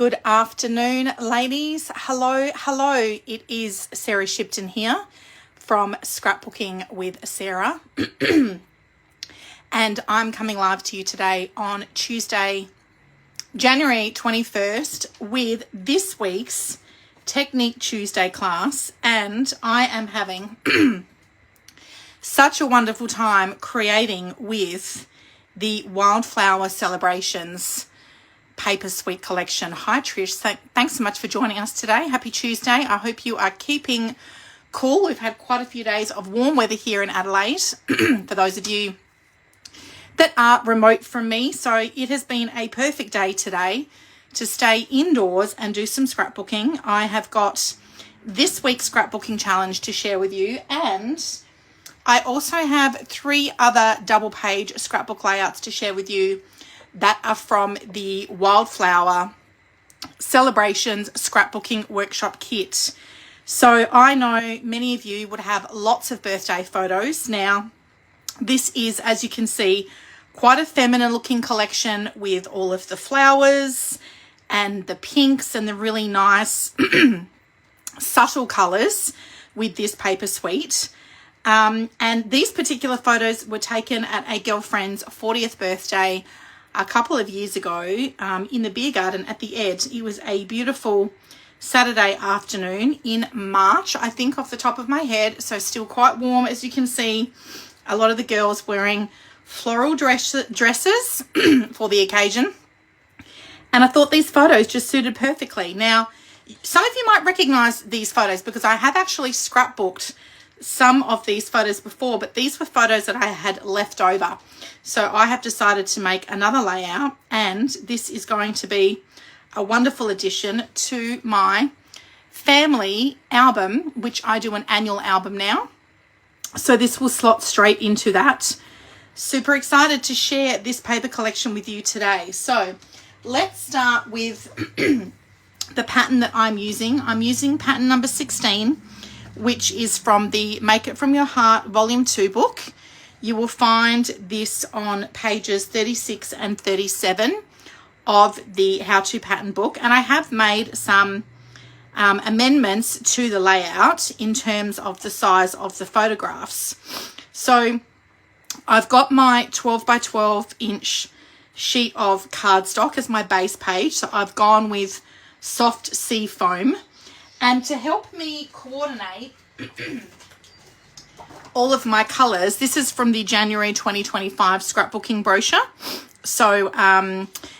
Good afternoon, ladies. Hello. It is Sarah Shipton here from Scrapbooking with Sarah. And I'm coming live to you today on Tuesday, January 21st with this week's Technique Tuesday class. And I am having such a wonderful time creating with the Wildflower Celebrations Paper Suite collection. Hi Trish, thanks so much for joining us today. Happy Tuesday. I hope you are keeping cool. We've had quite a few days of warm weather here in Adelaide for those of you that are remote from me. So it has been a perfect day today to stay indoors and do some scrapbooking. I have got this week's scrapbooking challenge to share with you, and I also have 3 other double page scrapbook layouts to share with you that are from the Wildflower Celebrations Scrapbooking Workshop Kit. So I know many of you would have lots of birthday photos. Now, this is, as you can see, quite a feminine looking collection with all of the flowers and the pinks and the really nice subtle colours with this paper suite. And these particular photos were taken at a girlfriend's 40th birthday a couple of years ago in the beer garden at the Ed. It was a beautiful Saturday afternoon in March, I think, off the top of my head. So still quite warm, as you can see. A lot of the girls wearing floral dresses for the occasion. And I thought these photos just suited perfectly. Now, some of you might recognize these photos because I have actually scrapbooked some of these photos before, but these were photos that I had left over. So I have decided to make another layout, and this is going to be a wonderful addition to my family album, which I do an annual album now. So this will slot straight into that. Super excited to share this paper collection with you today. So let's start with the pattern that I'm using. I'm using pattern number 16, which is from the Make It From Your Heart Volume 2 book. You will find this on pages 36 and 37 of the How-To Pattern book. And I have made some amendments to the layout in terms of the size of the photographs. So I've got my 12 by 12 inch sheet of cardstock as my base page. So I've gone with soft sea foam. And to help me coordinate all of my colours, this is from the January 2025 scrapbooking brochure. So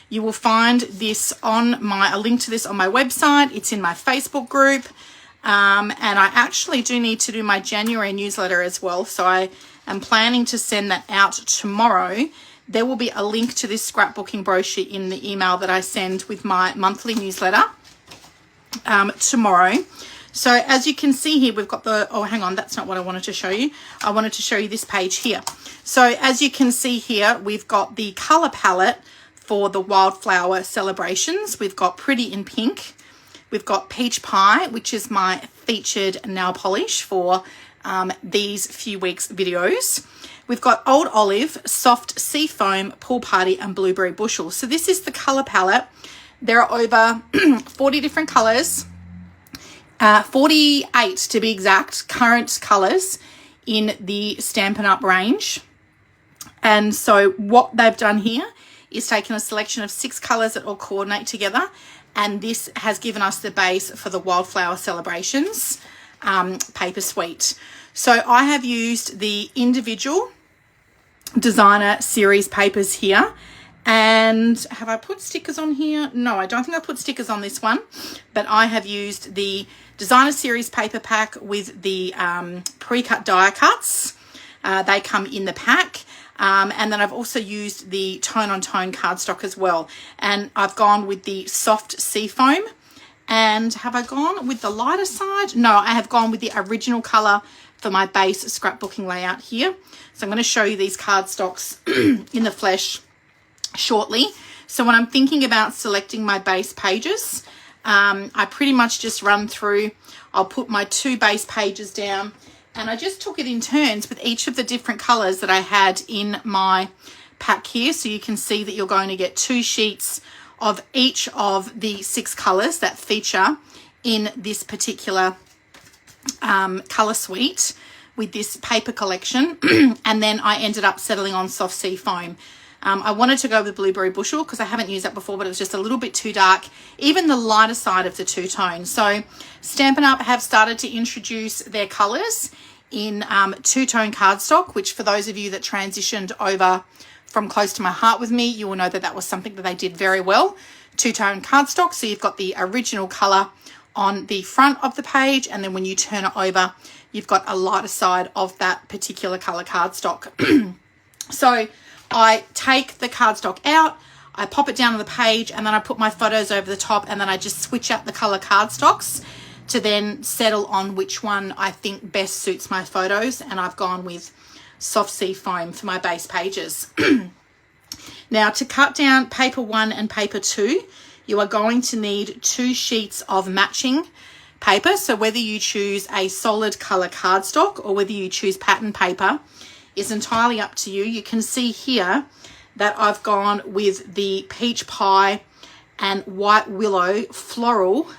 you will find this on a link to this on my website. It's in my Facebook group. And I actually do need to do my January newsletter as well. So I am planning to send that out tomorrow. There will be a link to this scrapbooking brochure in the email that I send with my monthly newsletter tomorrow. So as you can see here, we've got hang on, that's not what I wanted to show you. I wanted to show you this page here. So as you can see here, we've got the color palette for the Wildflower Celebrations. We've got Pretty in Pink. We've got Peach Pie, which is my featured nail polish for these few weeks videos. We've got Old Olive, Soft Sea Foam, Pool Party, and Blueberry Bushel. So this is the color palette. There are over 40 different colors, 48 to be exact, current colors in the Stampin' Up range. And so what they've done here is taken a selection of 6 colors that all coordinate together. And this has given us the base for the Wildflower Celebrations paper suite. So I have used the individual designer series papers here. And have I put stickers on here? No, I don't think I put stickers on this one, but I have used the designer series paper pack with the pre-cut die cuts. They come in the pack. And then I've also used the tone-on-tone cardstock as well. And I've gone with the soft sea foam. And have I gone with the lighter side? No, I have gone with the original color for my base scrapbooking layout here. So I'm going to show you these cardstocks in the flesh shortly. So when I'm thinking about selecting my base pages, I pretty much just run through. I'll put my 2 base pages down, and I just took it in turns with each of the different colors that I had in my pack here. So you can see that you're going to get 2 sheets of each of the 6 colors that feature in this particular color suite with this paper collection. And then I ended up settling on soft sea foam. I wanted to go with blueberry bushel because I haven't used that before, but it was just a little bit too dark, even the lighter side of the two-tone. So Stampin' Up! Have started to introduce their colors in two-tone cardstock, which for those of you that transitioned over from Close to My Heart with me, you will know that that was something that they did very well. Two-tone cardstock, so you've got the original color on the front of the page, and then when you turn it over, you've got a lighter side of that particular color cardstock. So I take the cardstock out, I pop it down on the page, and then I put my photos over the top, and then I just switch out the color cardstocks to then settle on which one I think best suits my photos. And I've gone with soft sea foam for my base pages. Now, to cut down paper 1 and paper 2, you are going to need 2 sheets of matching paper. So whether you choose a solid color cardstock or whether you choose pattern paper is entirely up to you. You can see here that I've gone with the peach pie and white willow floral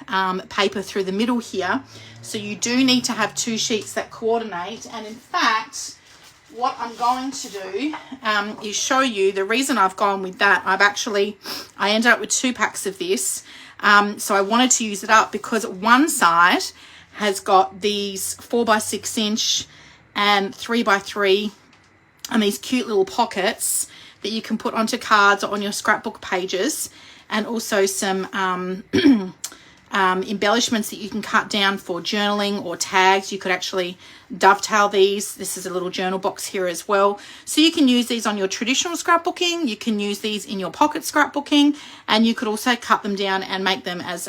paper through the middle here. So you do need to have 2 sheets that coordinate. And in fact, what I'm going to do is show you the reason I've gone with that. I ended up with 2 packs of this. So I wanted to use it up because one side has got these 4x6 inch and 3x3 and these cute little pockets that you can put onto cards or on your scrapbook pages, and also some embellishments that you can cut down for journaling or tags. You could actually dovetail these. This is a little journal box here as well. So you can use these on your traditional scrapbooking, you can use these in your pocket scrapbooking, and you could also cut them down and make them as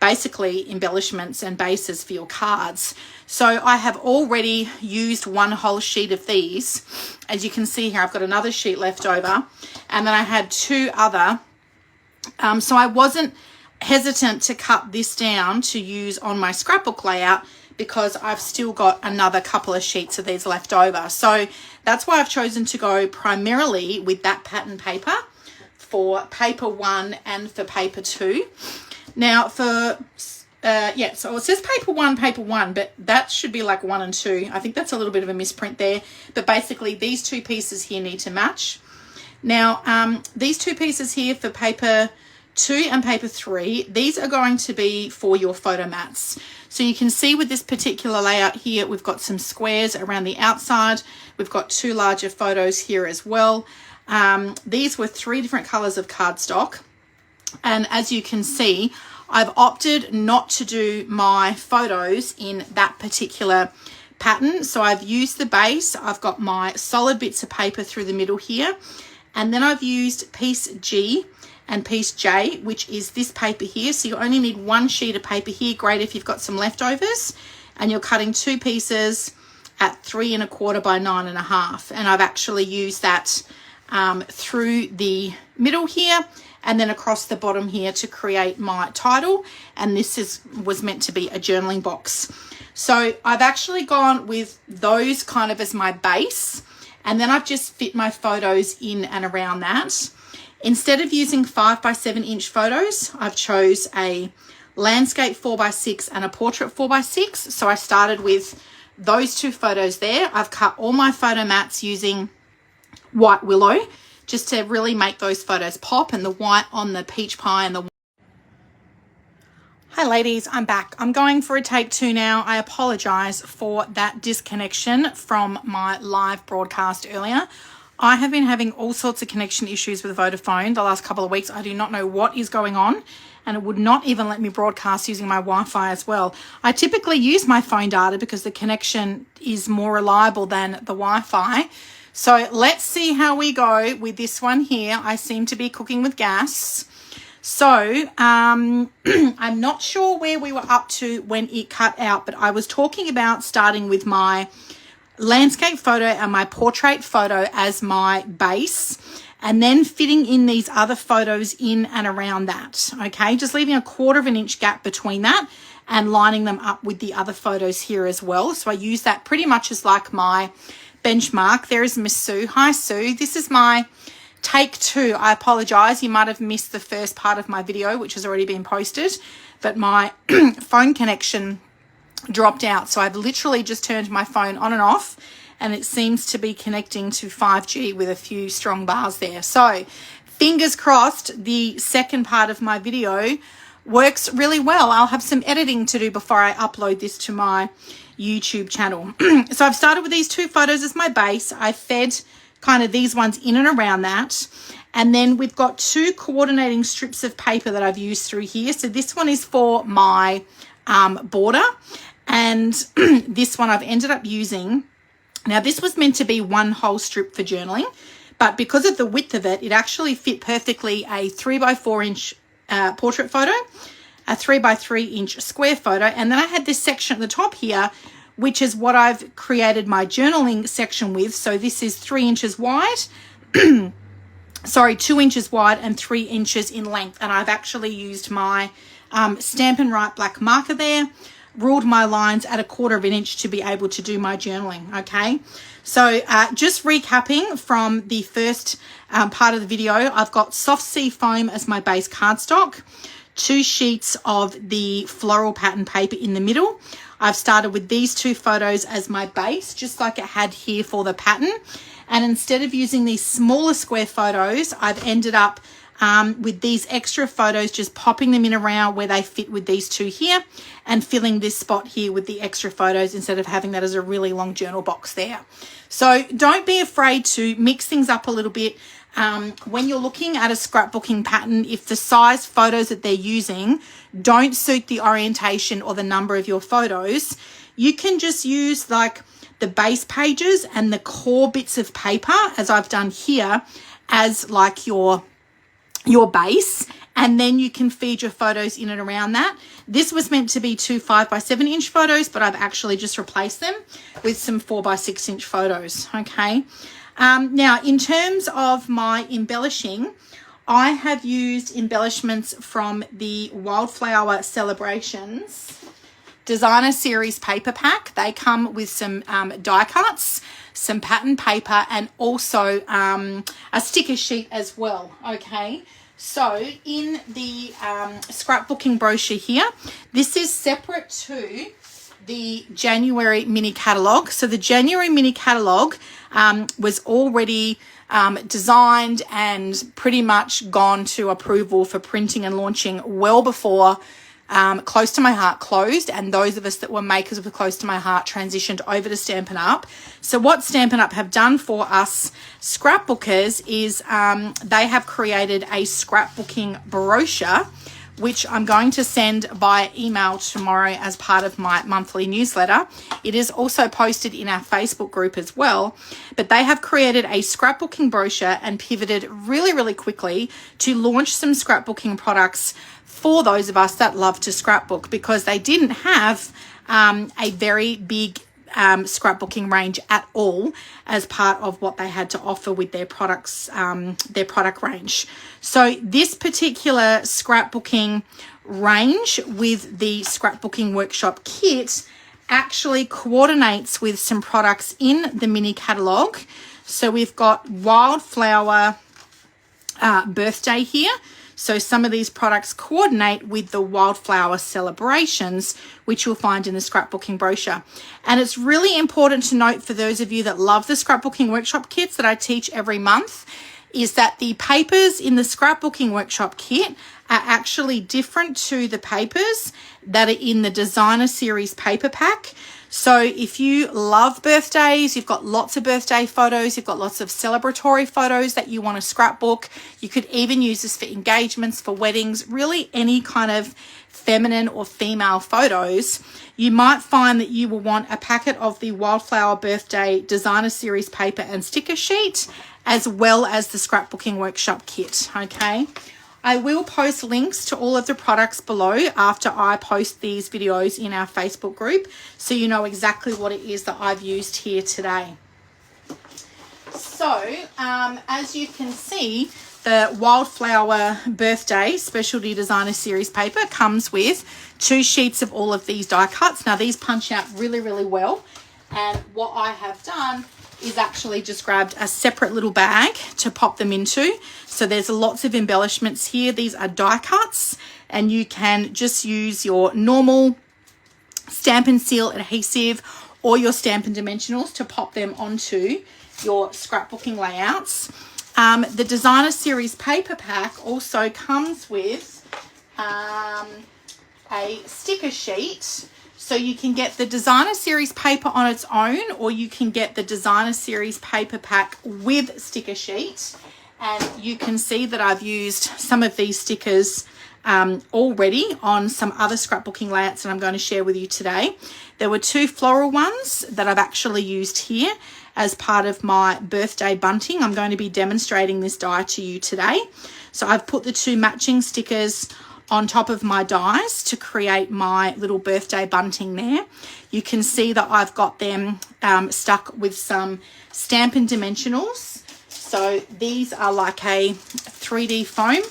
basically embellishments and bases for your cards. So I have already used 1 whole sheet of these. As you can see here, I've got another sheet left over, and then I had 2 other. So I wasn't hesitant to cut this down to use on my scrapbook layout because I've still got another couple of sheets of these left over. So that's why I've chosen to go primarily with that pattern paper for paper 1 and for paper 2. Now for so it says paper 1, but that should be like 1 and 2. I think that's a little bit of a misprint there, but basically these 2 pieces here need to match. Now these 2 pieces here for paper 2 and paper 3, these are going to be for your photo mats. So you can see with this particular layout here, we've got some squares around the outside. We've got 2 larger photos here as well. These were 3 different colors of cardstock. And as you can see, I've opted not to do my photos in that particular pattern. So I've used the base. I've got my solid bits of paper through the middle here. And then I've used piece G and piece J, which is this paper here. So you only need 1 sheet of paper here. Great if you've got some leftovers. And you're cutting 2 pieces at 3 1/4 by 9 1/2. And I've actually used that through the middle here and then across the bottom here to create my title. And this was meant to be a journaling box. So I've actually gone with those kind of as my base. And then I've just fit my photos in and around that. Instead of using 5x7 inch photos, I've chose a landscape 4x6 and a portrait 4x6. So I started with those 2 photos there. I've cut all my photo mats using white willow just to really make those photos pop, and the white on the peach pie and the... Hi ladies, I'm back. I'm going for a take 2 now. I apologize for that disconnection from my live broadcast earlier. I have been having all sorts of connection issues with Vodafone the last couple of weeks. I do not know what is going on, and it would not even let me broadcast using my Wi-Fi as well. I typically use my phone data because the connection is more reliable than the Wi-Fi. So let's see how we go with this one here. I seem to be cooking with gas. So I'm not sure where we were up to when it cut out, but I was talking about starting with my landscape photo and my portrait photo as my base, and then fitting in these other photos in and around that. Okay, just leaving a 1/4 inch gap between that and lining them up with the other photos here as well. So I use that pretty much as like my benchmark. There is Miss Sue. Hi Sue, this is my take two. I apologize. You might have missed the first part of my video, which has already been posted, but my phone connection dropped out. So I've literally just turned my phone on and off, and it seems to be connecting to 5G with a few strong bars there. So fingers crossed the second part of my video works really well. I'll have some editing to do before I upload this to my YouTube channel. So I've started with these two photos as my base. I fed kind of these ones in and around that. And then we've got two coordinating strips of paper that I've used through here. So this one is for my border, and this one I've ended up using. Now this was meant to be one whole strip for journaling, but because of the width of it, it actually fit perfectly a 3x4 inch portrait photo, a 3x3 inch square photo, and then I had this section at the top here, which is what I've created my journaling section with. So this is 3 inches wide, sorry, 2 inches wide and 3 inches in length. And I've actually used my Stampin' Write black marker there, ruled my lines at 1/4 inch to be able to do my journaling. Okay, so just recapping from the first part of the video, I've got soft sea foam as my base cardstock, 2 sheets of the floral pattern paper in the middle. I've started with these 2 photos as my base, just like it had here for the pattern. And instead of using these smaller square photos, I've ended up with these extra photos, just popping them in around where they fit with these 2 here, and filling this spot here with the extra photos instead of having that as a really long journal box there. So don't be afraid to mix things up a little bit. When you're looking at a scrapbooking pattern, if the size photos that they're using don't suit the orientation or the number of your photos, you can just use like the base pages and the core bits of paper, as I've done here, as like your base, and then you can feed your photos in and around that. This was meant to be 2 5x7 inch photos, but I've actually just replaced them with some 4x6 inch photos. Okay. Now in terms of my embellishing, I have used embellishments from the Wildflower Celebrations Designer Series paper pack. They come with some die cuts, some pattern paper, and also a sticker sheet as well. Okay, so in the scrapbooking brochure here, this is separate to the January mini catalogue. So the January mini catalogue was already designed and pretty much gone to approval for printing and launching well before Close to My Heart closed, and those of us that were makers of Close to My Heart transitioned over to Stampin' Up. So what Stampin' Up have done for us scrapbookers is they have created a scrapbooking brochure, which I'm going to send by email tomorrow as part of my monthly newsletter. It is also posted in our Facebook group as well, but they have created a scrapbooking brochure and pivoted really, really quickly to launch some scrapbooking products for those of us that love to scrapbook, because they didn't have a very big scrapbooking range at all as part of what they had to offer with their products, their product range. So this particular scrapbooking range with the scrapbooking workshop kit actually coordinates with some products in the mini catalogue. So we've got Wildflower Birthday here. So some of these products coordinate with the Wildflower Celebrations, which you'll find in the scrapbooking brochure. And it's really important to note for those of you that love the scrapbooking workshop kits that I teach every month, is that the papers in the scrapbooking workshop kit are actually different to the papers that are in the Designer Series paper pack. So if you love birthdays, you've got lots of birthday photos, you've got lots of celebratory photos that you want to scrapbook, you could even use this for engagements, for weddings, really any kind of feminine or female photos, you might find that you will want a packet of the Wildflower Birthday Designer Series paper and sticker sheet, as well as the scrapbooking workshop kit. Okay, I will post links to all of the products below after I post these videos in our Facebook group, so you know exactly what it is that I've used here today. So as you can see, the Wildflower Birthday Specialty Designer Series paper comes with 2 sheets of all of these die cuts. Now these punch out really, really well, and what I have done is actually just grabbed a separate little bag to pop them into. So there's lots of embellishments here. These are die cuts, and you can just use your normal Stampin' Seal adhesive or your Stampin' Dimensionals to pop them onto your scrapbooking layouts. The Designer Series paper pack also comes with a sticker sheet. So you can get the Designer Series paper on its own, or you can get the Designer Series paper pack with sticker sheet. And you can see that I've used some of these stickers already on some other scrapbooking layouts that I'm going to share with you today. There were 2 floral ones that I've actually used here as part of my birthday bunting. I'm going to be demonstrating this die to you today. So I've put the 2 matching stickers on top of my dies to create my little birthday bunting there. You can see that I've got them stuck with some Stampin' Dimensionals. So these are like a 3D foam.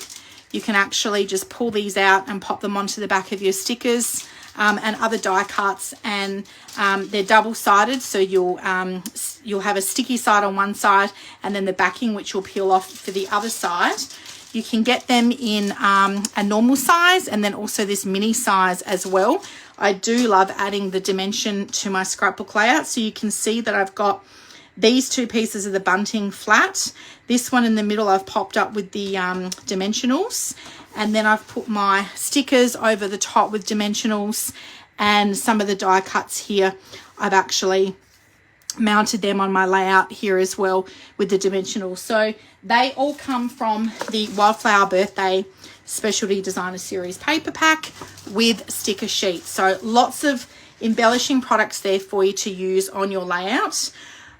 You can actually just pull these out and pop them onto the back of your stickers and other die cuts, and they're double-sided, so you'll have a sticky side on one side and then the backing, which will peel off for the other side. You can get them in a normal size and then also this mini size as well. I do love adding the dimension to my scrapbook layout. So you can see that I've got these 2 pieces of the bunting flat. This one in the middle I've popped up with the dimensionals. And then I've put my stickers over the top with dimensionals, and some of the die cuts here I've actually mounted them on my layout here as well with the dimensionals. So they all come from the Wildflower Birthday Specialty Designer Series paper pack with sticker sheets. So lots of embellishing products there for you to use on your layout.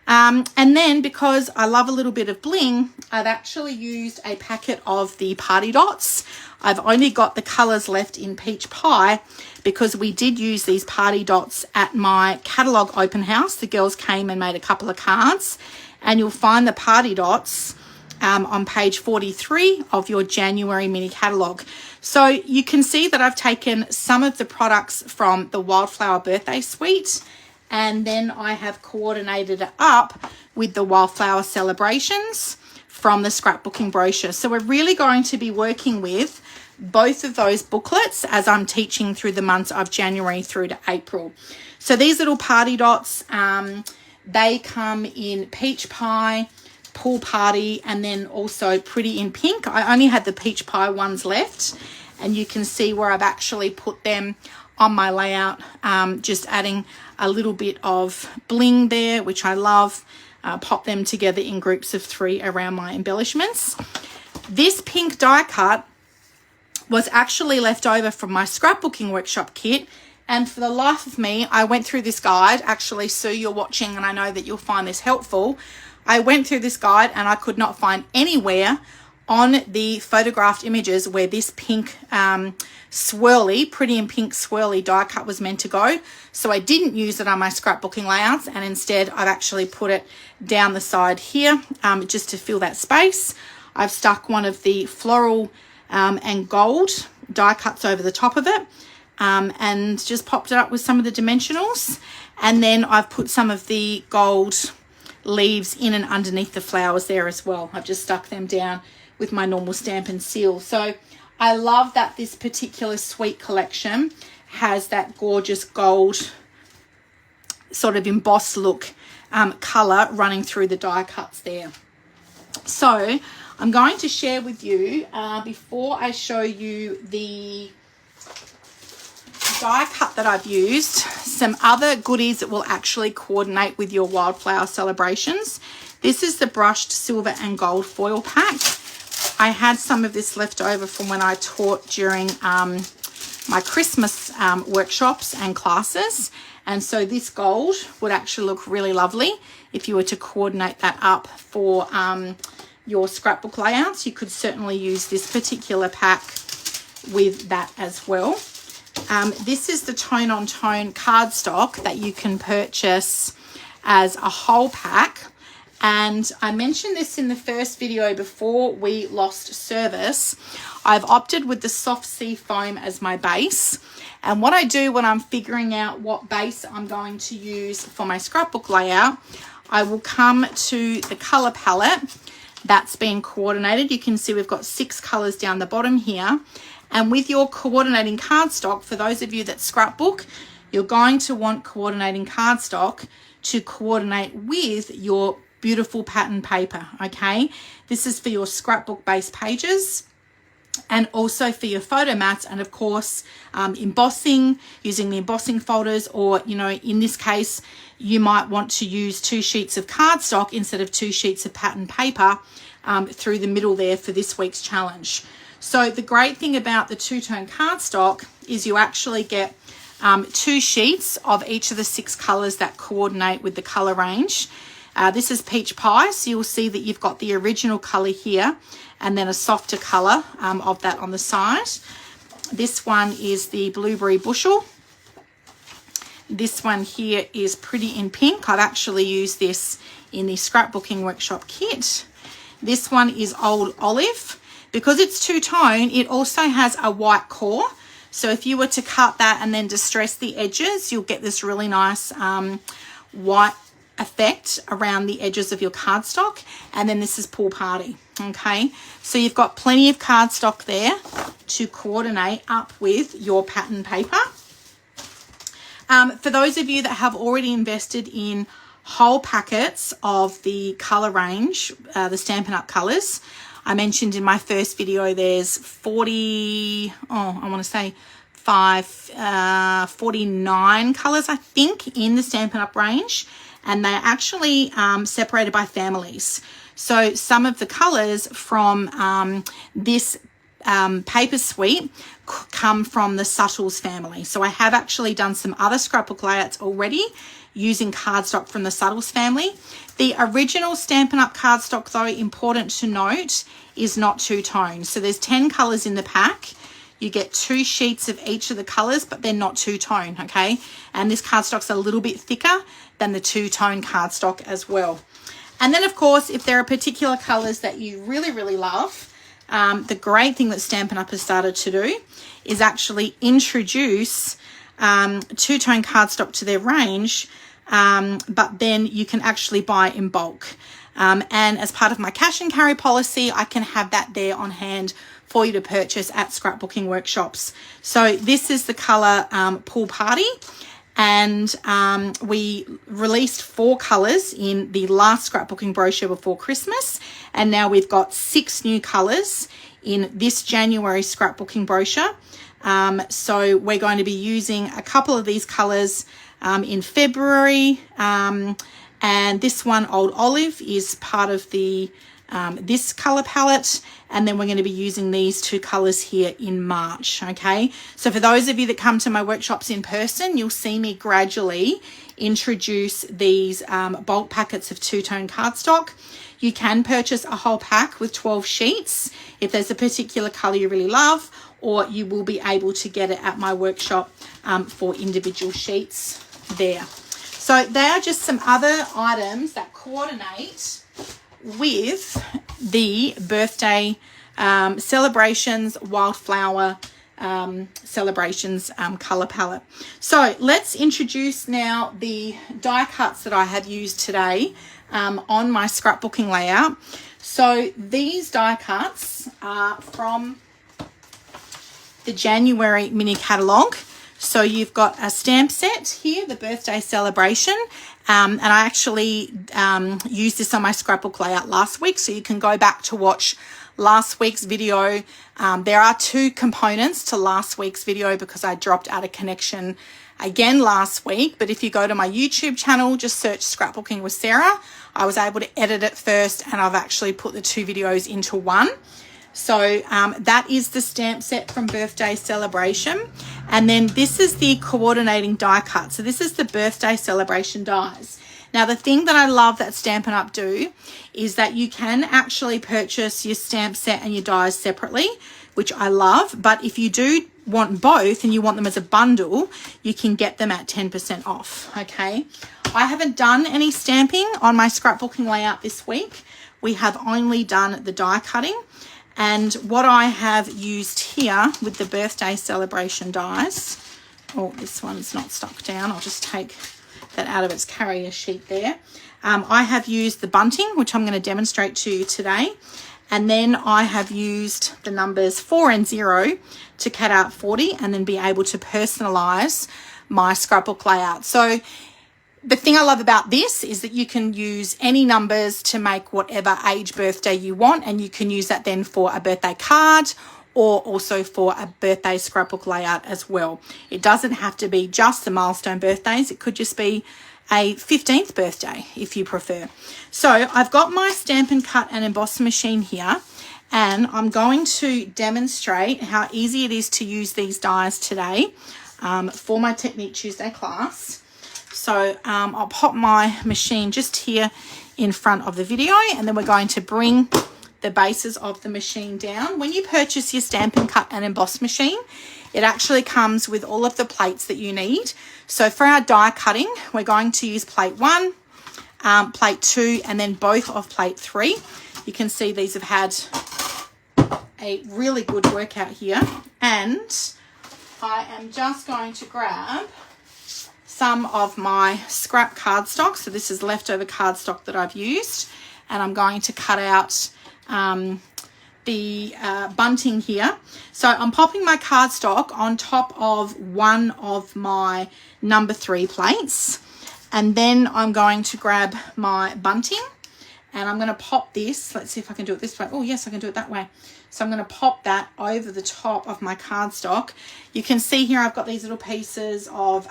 And then, because I love a little bit of bling, I've actually used a packet of the party dots. I've only got the colours left in Peach Pie because we did use these party dots at my catalogue open house. The girls came and made a couple of cards, and you'll find the party dots on page 43 of your January mini catalogue. So you can see that I've taken some of the products from the Wildflower Birthday Suite, and then I have coordinated it up with the Wildflower Celebrations from the scrapbooking brochure. So we're really going to be working with both of those booklets as I'm teaching through the months of January through to April. So these little party dots, they come in Peach Pie, Pool Party, and then also Pretty in Pink. I only had the Peach Pie ones left, and you can see where I've actually put them on my layout, just adding a little bit of bling there, which I love. Pop them together in groups of 3 around my embellishments. This pink die cut was actually left over from my scrapbooking workshop kit, and for the life of me, I went through this guide. Actually, Sue, you're watching, and I know that you'll find this helpful. I went through this guide and I could not find anywhere on the photographed images where this pink swirly, Pretty in Pink swirly die cut was meant to go. So I didn't use it on my scrapbooking layouts, and instead I've actually put it down the side here just to fill that space. I've stuck one of the floral and gold die cuts over the top of it, and just popped it up with some of the dimensionals. And then I've put some of the gold leaves in and underneath the flowers there as well. I've just stuck them down with my normal Stampin' Seal. So I love that this particular suite collection has that gorgeous gold sort of embossed look colour running through the die cuts there. So I'm going to share with you, before I show you the die cut that I've used, some other goodies that will actually coordinate with your Wildflower Celebrations. This is the brushed silver and gold foil pack. I had some of this left over from when I taught during my Christmas workshops and classes, and so this gold would actually look really lovely if you were to coordinate that up for your scrapbook layouts. You could certainly use this particular pack with that as well. This is the Tone on Tone cardstock that you can purchase as a whole pack. And I mentioned this in the first video before we lost service. I've opted with the soft sea foam as my base. And what I do when I'm figuring out what base I'm going to use for my scrapbook layout, I will come to the color palette that's been coordinated. You can see we've got 6 colors down the bottom here. And with your coordinating cardstock, for those of you that scrapbook, you're going to want coordinating cardstock to coordinate with your beautiful pattern paper, okay? This is for your scrapbook based pages and also for your photo mats, and of course embossing, using the embossing folders, or in this case you might want to use 2 sheets of cardstock instead of 2 sheets of pattern paper through the middle there for this week's challenge. So the great thing about the two-tone cardstock is you actually get 2 sheets of each of the 6 colors that coordinate with the color range. This is peach pie, so you'll see that you've got the original color here and then a softer color of that on the side. This one is the blueberry bushel. This one here is pretty in pink. I've actually used this in the scrapbooking workshop kit. This one is old olive. Because it's two-tone, it also has a white core. So if you were to cut that and then distress the edges, you'll get this really nice white effect around the edges of your cardstock. And then this is pool party, okay? So you've got plenty of cardstock there to coordinate up with your pattern paper. For those of you that have already invested in whole packets of the color range, the Stampin' Up! Colors, I mentioned in my first video there's 49 colors, I think, in the Stampin' Up! Range, and they're actually separated by families. So some of the colors from this paper suite come from the Subtles family. So I have actually done some other scrapbook layouts already using cardstock from the Subtles family. The original Stampin' Up! Cardstock, though, important to note, is not two-tone. So there's 10 colors in the pack. You get 2 sheets of each of the colors, but they're not two-tone, okay? And this cardstock's a little bit thicker than the two-tone cardstock as well. And then, of course, if there are particular colors that you really, really love, the great thing that Stampin' Up! Has started to do is actually introduce two-tone cardstock to their range, but then you can actually buy in bulk. And as part of my cash and carry policy, I can have that there on hand for you to purchase at scrapbooking workshops. So this is the color Pool Party, and we released 4 colors in the last scrapbooking brochure before Christmas, and now we've got 6 new colors in this January scrapbooking brochure. So we're going to be using a couple of these colors in February, and this one, Old Olive, is part of the this color palette, and then we're going to be using these 2 colors here in March, okay? So for those of you that come to my workshops in person, you'll see me gradually introduce these bulk packets of two-tone cardstock. You can purchase a whole pack with 12 sheets if there's a particular color you really love, or you will be able to get it at my workshop for individual sheets there. So they are just some other items that coordinate with the birthday celebrations, wildflower celebrations color palette. So let's introduce now the die cuts that I have used today on my scrapbooking layout. So these die cuts are from the January mini catalogue. So you've got a stamp set here, the birthday celebration, and I actually used this on my scrapbook layout last week, so you can go back to watch last week's video. There are 2 components to last week's video because I dropped out of connection again last week, but if you go to my YouTube channel, just search Scrapbooking with Sarah. I was able to edit it first, and I've actually put the 2 videos into one. So that is the stamp set from Birthday Celebration. And then this is the coordinating die cut. So this is the Birthday Celebration dies. Now, the thing that I love that Stampin' Up! Do is that you can actually purchase your stamp set and your dies separately, which I love. But if you do want both and you want them as a bundle, you can get them at 10% off, okay? I haven't done any stamping on my scrapbooking layout this week. We have only done the die cutting. And what I have used here with the Birthday Celebration dies, oh, this one's not stuck down. I'll just take that out of its carrier sheet there. I have used the bunting, which I'm going to demonstrate to you today. And then I have used the numbers 4 and 0 to cut out 40 and then be able to personalize my scrapbook layout. So the thing I love about this is that you can use any numbers to make whatever age birthday you want, and you can use that then for a birthday card or also for a birthday scrapbook layout as well. It doesn't have to be just the milestone birthdays. It could just be a 15th birthday if you prefer. So I've got my Stampin' Cut and Emboss machine here, and I'm going to demonstrate how easy it is to use these dies today for my Technique Tuesday class. So I'll pop my machine just here in front of the video, and then we're going to bring the bases of the machine down. When you purchase your Stampin' Cut and Emboss machine, it actually comes with all of the plates that you need. So for our die cutting, we're going to use plate 1, plate 2, and then both of plate 3. You can see these have had a really good workout here. And I am just going to grab some of my scrap cardstock. So this is leftover cardstock that I've used. And I'm going to cut out the bunting here. So I'm popping my cardstock on top of one of my number 3 plates, and then I'm going to grab my bunting and I'm going to pop this. Let's see if I can do it this way. Oh yes, I can do it that way. So I'm going to pop that over the top of my cardstock. You can see here I've got these little pieces of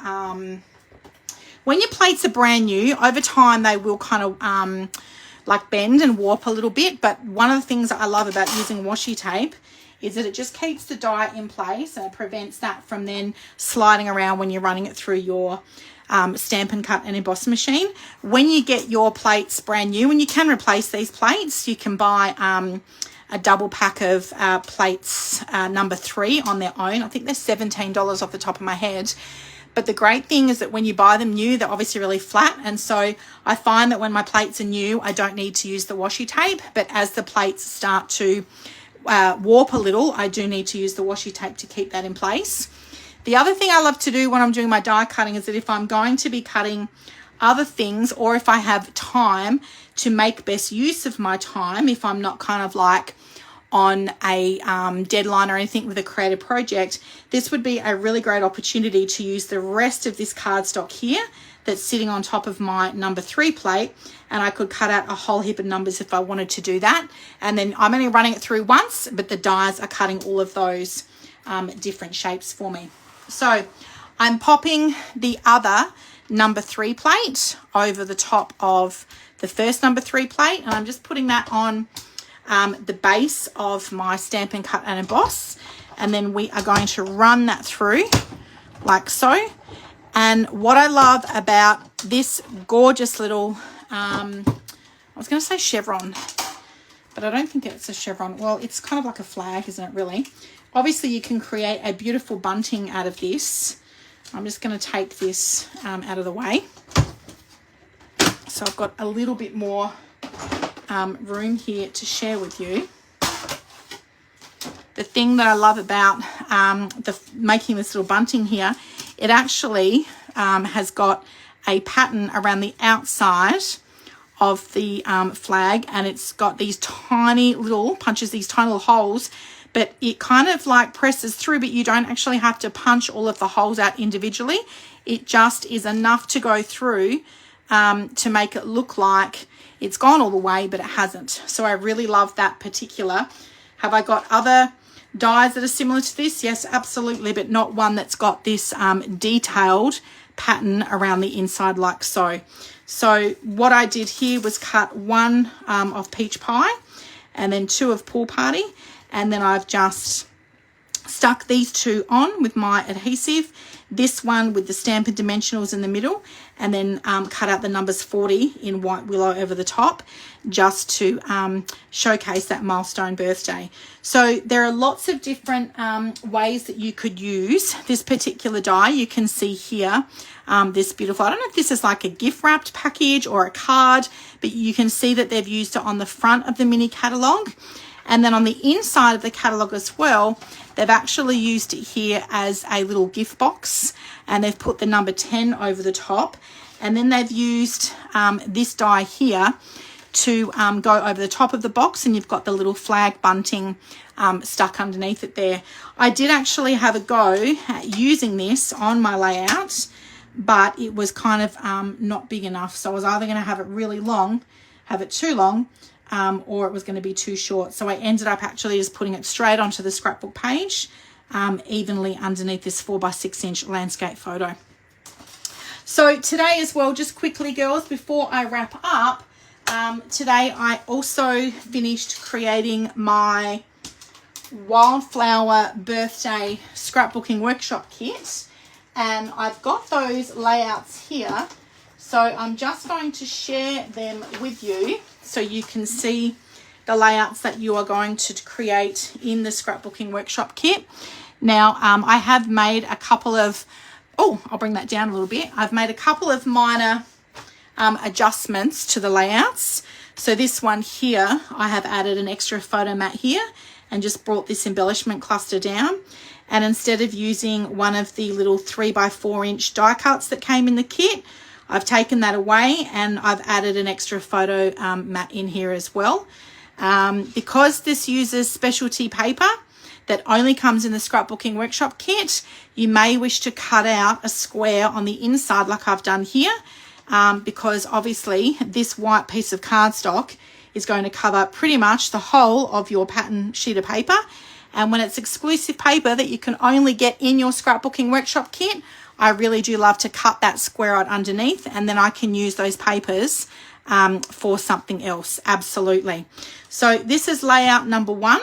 when your plates are brand new, over time they will kind of like bend and warp a little bit, but one of the things that I love about using washi tape is that it just keeps the die in place and it prevents that from then sliding around when you're running it through your Stampin' Cut and Emboss machine. When you get your plates brand new, and you can replace these plates, you can buy a double pack of plates number 3 on their own. I think they're $17 off the top of my head. But the great thing is that when you buy them new, they're obviously really flat. And so I find that when my plates are new, I don't need to use the washi tape. But as the plates start to warp a little, I do need to use the washi tape to keep that in place. The other thing I love to do when I'm doing my die cutting is that if I'm going to be cutting other things, or if I have time to make best use of my time, if I'm not kind of like on a deadline or anything with a creative project, this would be a really great opportunity to use the rest of this cardstock here that's sitting on top of my number 3 plate, and I could cut out a whole heap of numbers if I wanted to do that. And then I'm only running it through once, but the dies are cutting all of those different shapes for me. So I'm popping the other number 3 plate over the top of the first number 3 plate, and I'm just putting that on the base of my Stampin' Cut and Emboss, and then we are going to run that through like so. And what I love about this gorgeous little I was going to say chevron, but I don't think it's a chevron. Well, it's kind of like a flag, isn't it, really? Obviously you can create a beautiful bunting out of this. I'm just going to take this out of the way, so I've got a little bit more room here to share with you. The thing that I love about making this little bunting here, it actually has got a pattern around the outside of the flag, and it's got these tiny little punches, these tiny little holes, but it kind of like presses through, but you don't actually have to punch all of the holes out individually. It just is enough to go through to make it look like it's gone all the way, but it hasn't. So I really love that particular. Have I got other dies that are similar to this? Yes, absolutely, but not one that's got this detailed pattern around the inside like so. So what I did here was cut 1 of Peach Pie and then 2 of Pool Party, and then I've just stuck these 2 on with my adhesive, this one with the Stampin' Dimensionals in the middle, and then cut out the numbers 40 in white willow over the top, just to showcase that milestone birthday. So there are lots of different ways that you could use this particular die. You can see here this beautiful, I don't know if this is like a gift wrapped package or a card, but you can see that they've used it on the front of the mini catalogue. And then on the inside of the catalogue as well, they've actually used it here as a little gift box, and they've put the number 10 over the top. And then they've used this die here to go over the top of the box, and you've got the little flag bunting stuck underneath it there. I did actually have a go at using this on my layout, but it was kind of not big enough. So I was either going to have it really long, have it too long, or it was going to be too short. So I ended up actually just putting it straight onto the scrapbook page, evenly underneath this 4x6 landscape photo. So today as well, just quickly girls, before I wrap up, today I also finished creating my wildflower birthday scrapbooking workshop kit, and I've got those layouts here, so I'm just going to share them with you so you can see the layouts that you are going to create in the scrapbooking workshop kit. Now I have made a couple of, I'll bring that down a little bit. I've made a couple of minor adjustments to the layouts. So this one here, I have added an extra photo mat here and just brought this embellishment cluster down. And instead of using one of the little 3x4" die cuts that came in the kit, I've taken that away and I've added an extra photo mat in here as well. Because this uses specialty paper that only comes in the scrapbooking workshop kit, you may wish to cut out a square on the inside like I've done here, because obviously this white piece of cardstock is going to cover pretty much the whole of your pattern sheet of paper. And when it's exclusive paper that you can only get in your scrapbooking workshop kit, I really do love to cut that square out underneath, and then I can use those papers for something else. Absolutely. So this is layout number 1.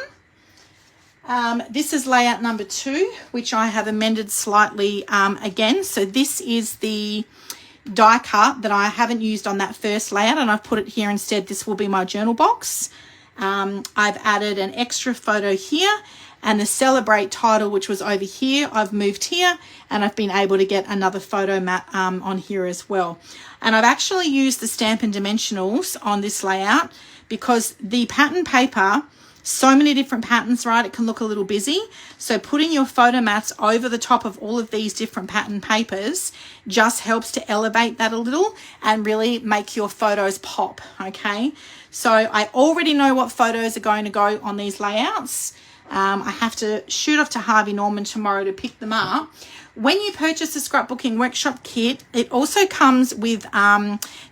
This is layout number 2, which I have amended slightly again. So this is the die cut that I haven't used on that first layout, and I've put it here instead. This will be my journal box. I've added an extra photo here, and the celebrate title, which was over here, I've moved here, and I've been able to get another photo mat on here as well. And I've actually used the Stampin' Dimensionals on this layout because the pattern paper, so many different patterns, right? It can look a little busy. So putting your photo mats over the top of all of these different pattern papers just helps to elevate that a little and really make your photos pop, okay? So I already know what photos are going to go on these layouts. I have to shoot off to Harvey Norman tomorrow to pick them up. When you purchase the scrapbooking workshop kit, it also comes with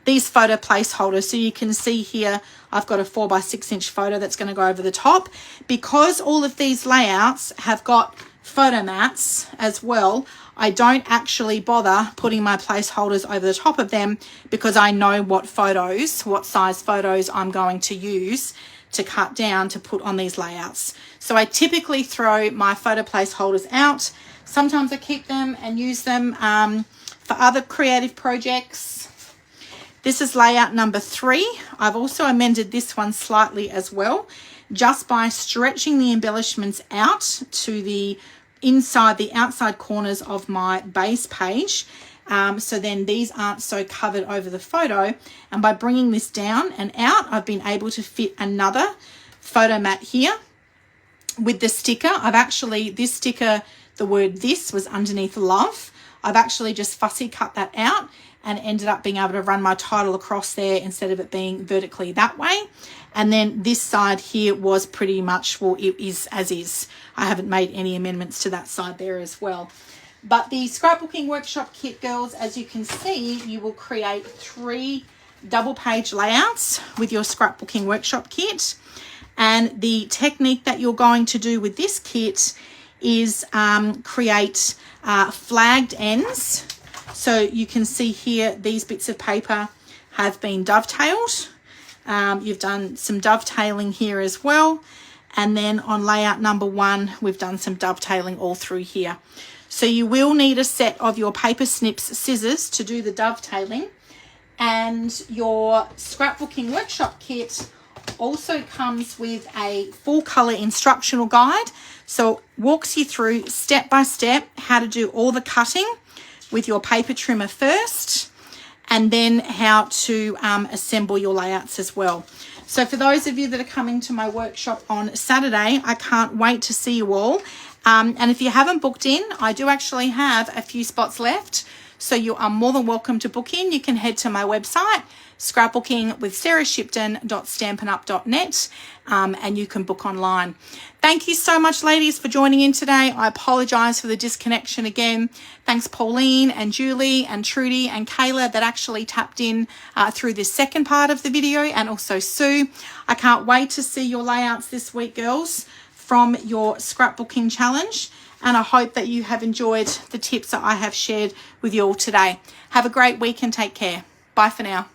these photo placeholders. So you can see here, I've got a 4x6" photo that's going to go over the top. Because all of these layouts have got photo mats as well, I don't actually bother putting my placeholders over the top of them because I know what size photos I'm going to use to cut down to put on these layouts. So I typically throw my photo placeholders out. Sometimes I keep them and use them for other creative projects. This is layout number 3. I've also amended this one slightly as well, just by stretching the embellishments out to the outside corners of my base page. So then these aren't so covered over the photo. And by bringing this down and out, I've been able to fit another photo mat here with the sticker. This sticker, the word "this" was underneath "love." I've actually just fussy cut that out and ended up being able to run my title across there instead of it being vertically that way. And then this side here was pretty much, well, it is as is. I haven't made any amendments to that side there as well. But the scrapbooking workshop kit, girls, as you can see, you will create 3 double page layouts with your scrapbooking workshop kit. And the technique that you're going to do with this kit is create flagged ends. So you can see here, these bits of paper have been dovetailed. You've done some dovetailing here as well. And then on layout number 1, we've done some dovetailing all through here. So you will need a set of your paper snips scissors to do the dovetailing. And your scrapbooking workshop kit also comes with a full color instructional guide. So it walks you through step by step how to do all the cutting with your paper trimmer first, and then how to assemble your layouts as well. So for those of you that are coming to my workshop on Saturday, I can't wait to see you all. And if you haven't booked in, I do actually have a few spots left. So you are more than welcome to book in. You can head to my website, scrapbookingwithsarahshipton.stampinup.net, and you can book online. Thank you so much, ladies, for joining in today. I apologize for the disconnection again. Thanks Pauline and Julie and Trudy and Kayla that actually tapped in through this second part of the video, and also Sue. I can't wait to see your layouts this week, girls, from your scrapbooking challenge, and I hope that you have enjoyed the tips that I have shared with you all today. Have a great week and take care. Bye for now.